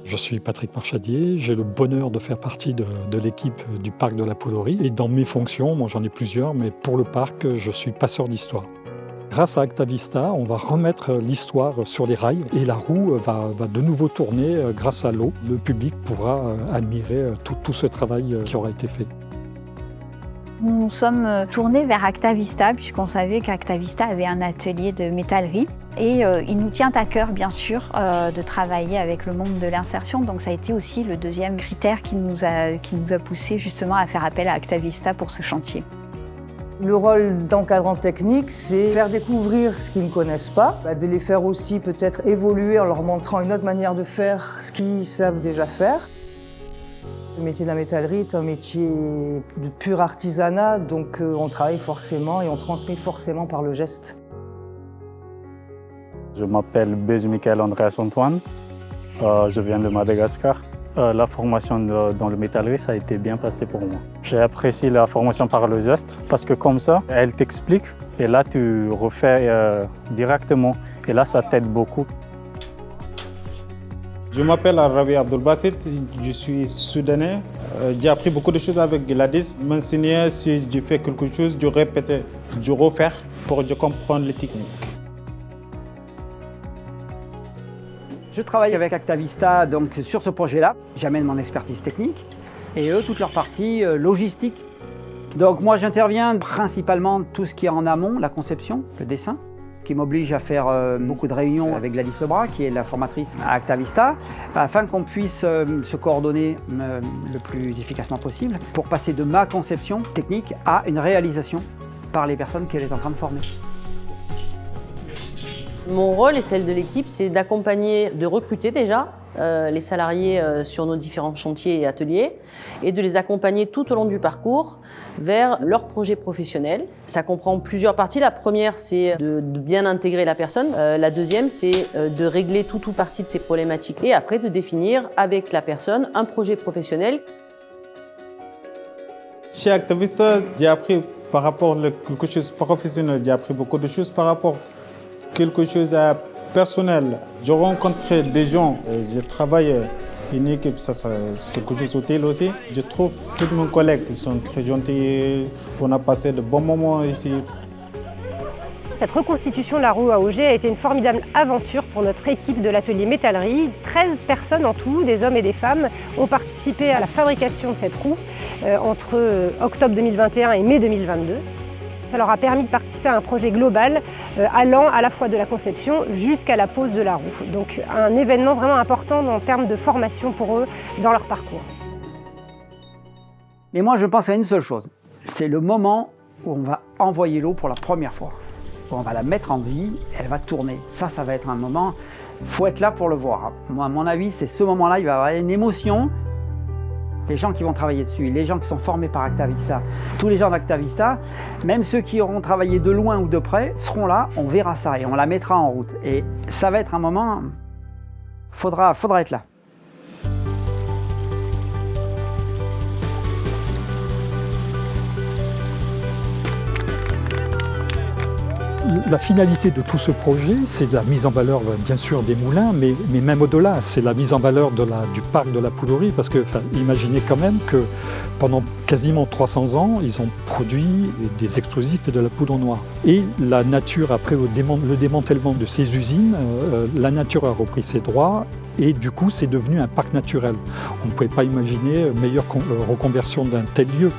Je suis Patrick Marchadier, j'ai le bonheur de faire partie de l'équipe du Parc de la Poulerie. Et dans mes fonctions, moi j'en ai plusieurs, mais pour le parc, je suis passeur d'histoire. Grâce à ActaVista, on va remettre l'histoire sur les rails et la roue va de nouveau tourner grâce à l'eau. Le public pourra admirer tout ce travail qui aura été fait. Nous nous sommes tournés vers ActaVista puisqu'on savait qu'ActaVista avait un atelier de métallerie et il nous tient à cœur bien sûr de travailler avec le monde de l'insertion, donc ça a été aussi le deuxième critère qui nous a poussé justement à faire appel à ActaVista pour ce chantier. Le rôle d'encadrant technique, c'est faire découvrir ce qu'ils ne connaissent pas, de les faire aussi peut-être évoluer en leur montrant une autre manière de faire ce qu'ils savent déjà faire. Le métier de la métallerie est un métier de pur artisanat, donc on travaille forcément et on transmet forcément par le geste. Je m'appelle Bézu Michael Andreas Antoine, je viens de Madagascar. La formation dans le métallerie, ça a été bien passé pour moi. J'ai apprécié la formation par le geste parce que comme ça, elle t'explique et là tu refais directement et là ça t'aide beaucoup. Je m'appelle Arabi Abdelbassit, je suis soudanais. J'ai appris beaucoup de choses avec Gladys. M'enseigner si je fais quelque chose, de répéter, de refaire pour comprendre les techniques. Je travaille avec ActaVista donc, sur ce projet-là. J'amène mon expertise technique et eux, toute leur partie logistique. Donc moi, j'interviens principalement tout ce qui est en amont, la conception, le dessin, qui m'oblige à faire beaucoup de réunions avec Gladys Lebras, qui est la formatrice à ActaVista, afin qu'on puisse se coordonner le plus efficacement possible pour passer de ma conception technique à une réalisation par les personnes qu'elle est en train de former. Mon rôle et celle de l'équipe, c'est d'accompagner, de recruter déjà les salariés sur nos différents chantiers et ateliers et de les accompagner tout au long du parcours vers leur projet professionnel. Ça comprend plusieurs parties. La première, c'est de bien intégrer la personne. La deuxième, c'est de régler tout ou partie de ses problématiques et après de définir avec la personne un projet professionnel. Chez ActaVista, j'ai appris par rapport à quelque chose de professionnel, j'ai appris beaucoup de choses par rapport quelque chose à personnel. Je rencontre des gens, je travaille une équipe, ça c'est quelque chose utile aussi. Je trouve tous mes collègues ils sont très gentils, on a passé de bons moments ici. Cette reconstitution de la roue à auger a été une formidable aventure pour notre équipe de l'atelier métallerie. 13 personnes en tout, des hommes et des femmes, ont participé à la fabrication de cette roue entre octobre 2021 et mai 2022. Ça leur a permis de participer à un projet global allant à la fois de la conception jusqu'à la pose de la roue. Donc un événement vraiment important en termes de formation pour eux dans leur parcours. Mais moi je pense à une seule chose, c'est le moment où on va envoyer l'eau pour la première fois. Où on va la mettre en vie, elle va tourner. Ça va être un moment, il faut être là pour le voir. Moi, à mon avis, c'est ce moment-là, il va y avoir une émotion. Les gens qui vont travailler dessus, les gens qui sont formés par ActaVista, tous les gens d'ActaVista, même ceux qui auront travaillé de loin ou de près, seront là, on verra ça et on la mettra en route. Et ça va être un moment, faudra être là. La finalité de tout ce projet, c'est la mise en valeur, bien sûr, des moulins, mais même au-delà, c'est la mise en valeur du parc de la Poulerie, parce que, imaginez quand même que pendant quasiment 300 ans, ils ont produit des explosifs et de la poudre noire. Et la nature, après le démantèlement de ces usines, la nature a repris ses droits, et du coup, c'est devenu un parc naturel. On ne pouvait pas imaginer meilleure reconversion d'un tel lieu.